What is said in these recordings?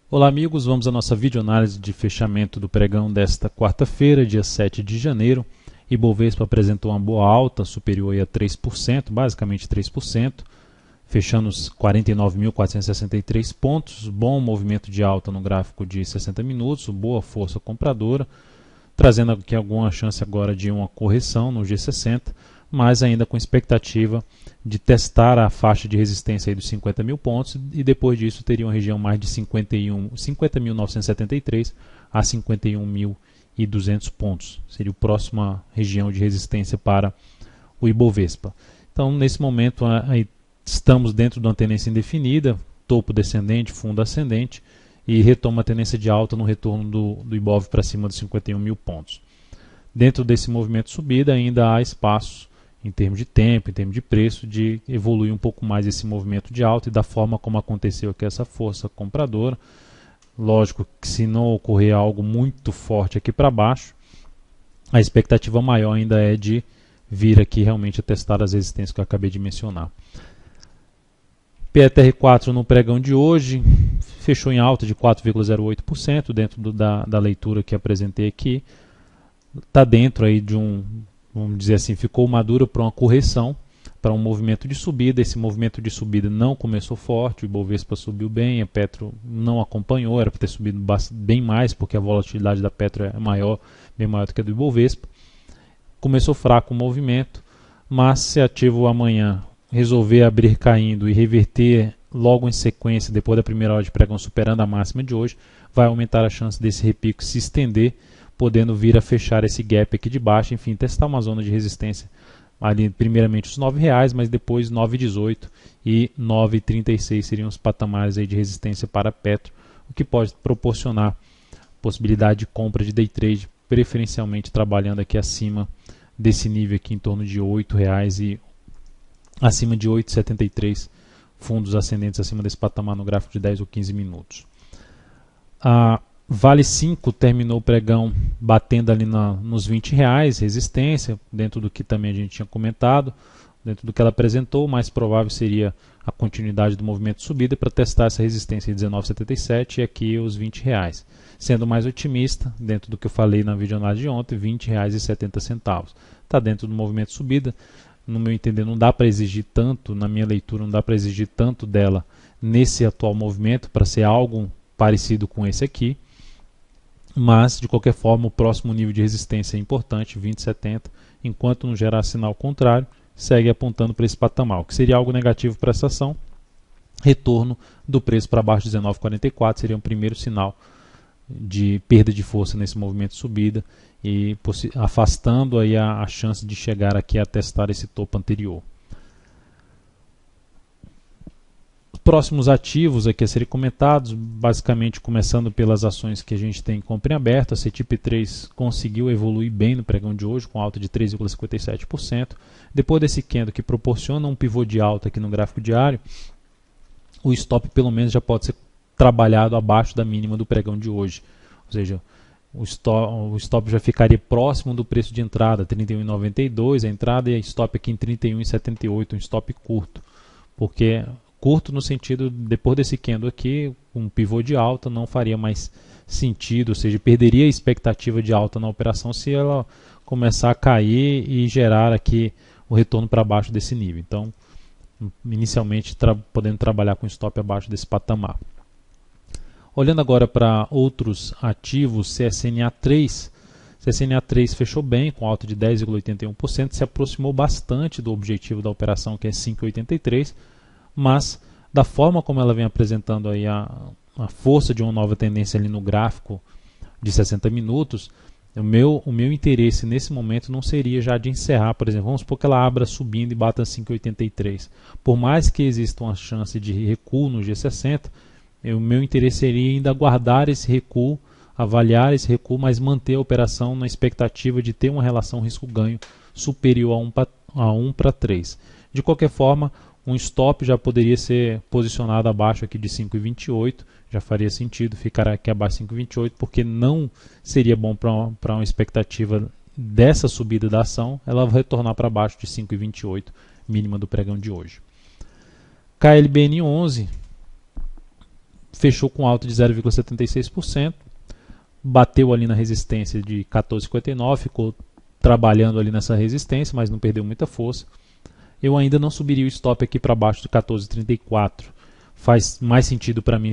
Olá amigos, vamos à nossa videoanálise de fechamento do pregão desta quarta-feira, dia 7 de janeiro. Ibovespa apresentou uma boa alta, superior a 3%, basicamente 3%, fechando os 49.463 pontos, bom movimento de alta no gráfico de 60 minutos, boa força compradora, trazendo aqui alguma chance agora de uma correção no G60, mas ainda com expectativa de testar a faixa de resistência aí dos 50 mil pontos e depois disso teria uma região mais de 50.973 a 51.200 pontos. Seria a próxima região de resistência para o Ibovespa. Então, nesse momento, aí, estamos dentro de uma tendência indefinida, topo descendente, fundo ascendente, e retoma a tendência de alta no retorno do Ibov para cima dos 51 mil pontos. Dentro desse movimento de subida ainda há espaço, em termos de tempo, em termos de preço, de evoluir um pouco mais esse movimento de alta e da forma como aconteceu aqui essa força compradora. Lógico que se não ocorrer algo muito forte aqui para baixo, a expectativa maior ainda é de vir aqui realmente a testar as resistências que eu acabei de mencionar. PETR4 no pregão de hoje fechou em alta de 4,08% dentro da leitura que apresentei aqui. Está dentro aí de vamos dizer assim, ficou maduro para uma correção, para um movimento de subida. Esse movimento de subida não começou forte, o Ibovespa subiu bem, a Petro não acompanhou, era para ter subido bem mais, porque a volatilidade da Petro é maior, bem maior do que a do Ibovespa. Começou fraco o movimento, mas se ativo amanhã resolver abrir caindo e reverter logo em sequência, depois da primeira hora de pregão superando a máxima de hoje, vai aumentar a chance desse repique se estender, podendo vir a fechar esse gap aqui de baixo, enfim, testar uma zona de resistência ali, primeiramente os R$9, mas depois 9,18 e 9,36 seriam os patamares aí de resistência para a Petro, o que pode proporcionar possibilidade de compra de day trade, preferencialmente trabalhando aqui acima desse nível aqui em torno de R$8 e acima de 8,73 fundos ascendentes acima desse patamar no gráfico de 10 ou 15 minutos. Vale 5 terminou o pregão batendo ali nos R$20, resistência, dentro do que também a gente tinha comentado, dentro do que ela apresentou, o mais provável seria a continuidade do movimento de subida para testar essa resistência de 19,77 e aqui os R$20. Sendo mais otimista, dentro do que eu falei na videoanálise de ontem, R$20,70. Está dentro do movimento de subida, no meu entender não dá para exigir tanto, na minha leitura não dá para exigir tanto dela nesse atual movimento para ser algo parecido com esse aqui. Mas, de qualquer forma, o próximo nível de resistência é importante, 20,70, enquanto não gerar sinal contrário, segue apontando para esse patamar, o que seria algo negativo para essa ação. Retorno do preço para baixo de 19,44 seria um primeiro sinal de perda de força nesse movimento de subida e afastando aí a chance de chegar aqui a testar esse topo anterior. Próximos ativos aqui a serem comentados, basicamente começando pelas ações que a gente tem em compra em aberto. A CETIP3 conseguiu evoluir bem no pregão de hoje, com alta de 3,57%. Depois desse candle que proporciona um pivô de alta aqui no gráfico diário, o stop pelo menos já pode ser trabalhado abaixo da mínima do pregão de hoje. Ou seja, o stop já ficaria próximo do preço de entrada, 31,92 a entrada, e a stop aqui em 31,78, um stop curto, porque curto no sentido, depois desse candle aqui, um pivô de alta não faria mais sentido, ou seja, perderia a expectativa de alta na operação se ela começar a cair e gerar aqui o retorno para baixo desse nível. Então, inicialmente podendo trabalhar com stop abaixo desse patamar. Olhando agora para outros ativos, CSNA3 fechou bem, com alta de 10,81%, se aproximou bastante do objetivo da operação, que é 5,83%, mas da forma como ela vem apresentando aí a força de uma nova tendência ali no gráfico de 60 minutos, o meu interesse nesse momento não seria já de encerrar, por exemplo, vamos supor que ela abra subindo e bata 5,83. Por mais que exista uma chance de recuo no G60, o meu interesse seria ainda guardar esse recuo, avaliar esse recuo, mas manter a operação na expectativa de ter uma relação risco-ganho superior a 1 para 3. De qualquer forma, um stop já poderia ser posicionado abaixo aqui de 5,28, já faria sentido ficar aqui abaixo de 5,28, porque não seria bom para uma expectativa dessa subida da ação, ela vai retornar para baixo de 5,28, mínima do pregão de hoje. KLBN11 fechou com alta de 0,76%, bateu ali na resistência de 14,59, ficou trabalhando ali nessa resistência, mas não perdeu muita força. Eu ainda não subiria o stop aqui para baixo de 14,34. Faz mais sentido para mim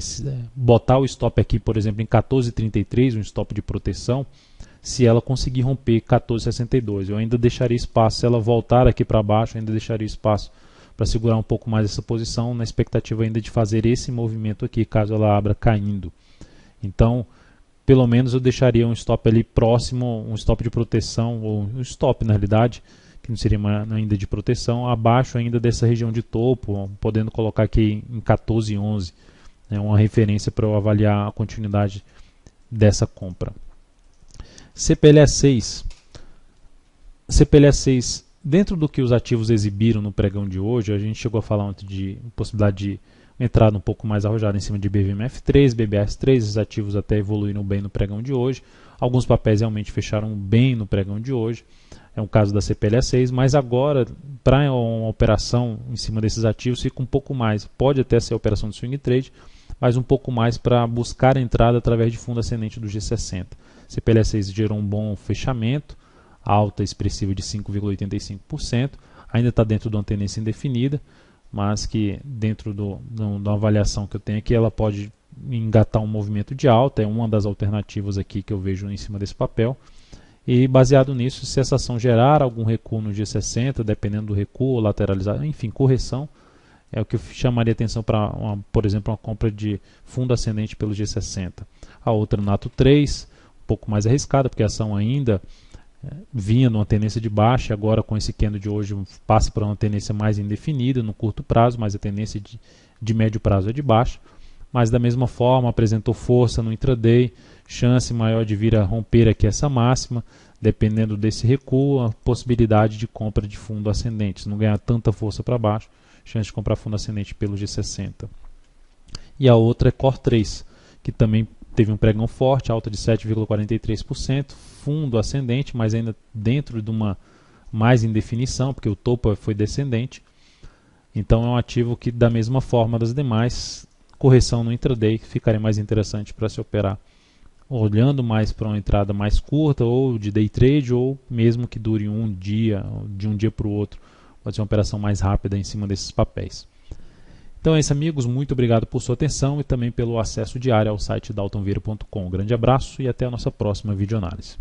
botar o stop aqui, por exemplo, em 14,33, um stop de proteção, se ela conseguir romper 14,62. Eu ainda deixaria espaço, se ela voltar aqui para baixo, ainda deixaria espaço para segurar um pouco mais essa posição, na expectativa ainda de fazer esse movimento aqui, caso ela abra caindo. Então, pelo menos eu deixaria um stop ali próximo, um stop de proteção, ou um stop na realidade, que não seria ainda de proteção, abaixo ainda dessa região de topo, podendo colocar aqui em 14,11, né, uma referência para eu avaliar a continuidade dessa compra. CPLE6. CPLE6, dentro do que os ativos exibiram no pregão de hoje, a gente chegou a falar ontem de possibilidade de entrada um pouco mais arrojada em cima de BVMF3, BBS3, esses ativos até evoluíram bem no pregão de hoje. Alguns papéis realmente fecharam bem no pregão de hoje, é um caso da CPLE6, mas agora, para uma operação em cima desses ativos, fica um pouco mais, pode até ser a operação de swing trade, mas um pouco mais para buscar a entrada através de fundo ascendente do G60. CPLE6 gerou um bom fechamento, alta expressiva de 5,85%, ainda está dentro de uma tendência indefinida, mas que dentro da avaliação que eu tenho aqui, ela pode engatar um movimento de alta, é uma das alternativas aqui que eu vejo em cima desse papel. E baseado nisso, se essa ação gerar algum recuo no G60, dependendo do recuo, lateralizar, enfim, correção, é o que eu chamaria atenção para, por exemplo, uma compra de fundo ascendente pelo G60. A outra, Nato 3, um pouco mais arriscada, porque a ação ainda vinha numa tendência de baixa, agora com esse candle de hoje passa para uma tendência mais indefinida no curto prazo, mas a tendência de médio prazo é de baixa. Mas da mesma forma apresentou força no intraday, chance maior de vir a romper aqui essa máxima, dependendo desse recuo, a possibilidade de compra de fundo ascendente. Se não ganhar tanta força para baixo, chance de comprar fundo ascendente pelo G60. E a outra é Core 3, que também teve um pregão forte, alta de 7,43%, fundo ascendente, mas ainda dentro de uma mais indefinição, porque o topo foi descendente. Então é um ativo que, da mesma forma das demais, correção no intraday ficaria mais interessante para se operar, olhando mais para uma entrada mais curta, ou de day trade, ou mesmo que dure um dia, de um dia para o outro, pode ser uma operação mais rápida em cima desses papéis. Então é isso, amigos, muito obrigado por sua atenção e também pelo acesso diário ao site daltonvieira.com. Um grande abraço e até a nossa próxima videoanálise.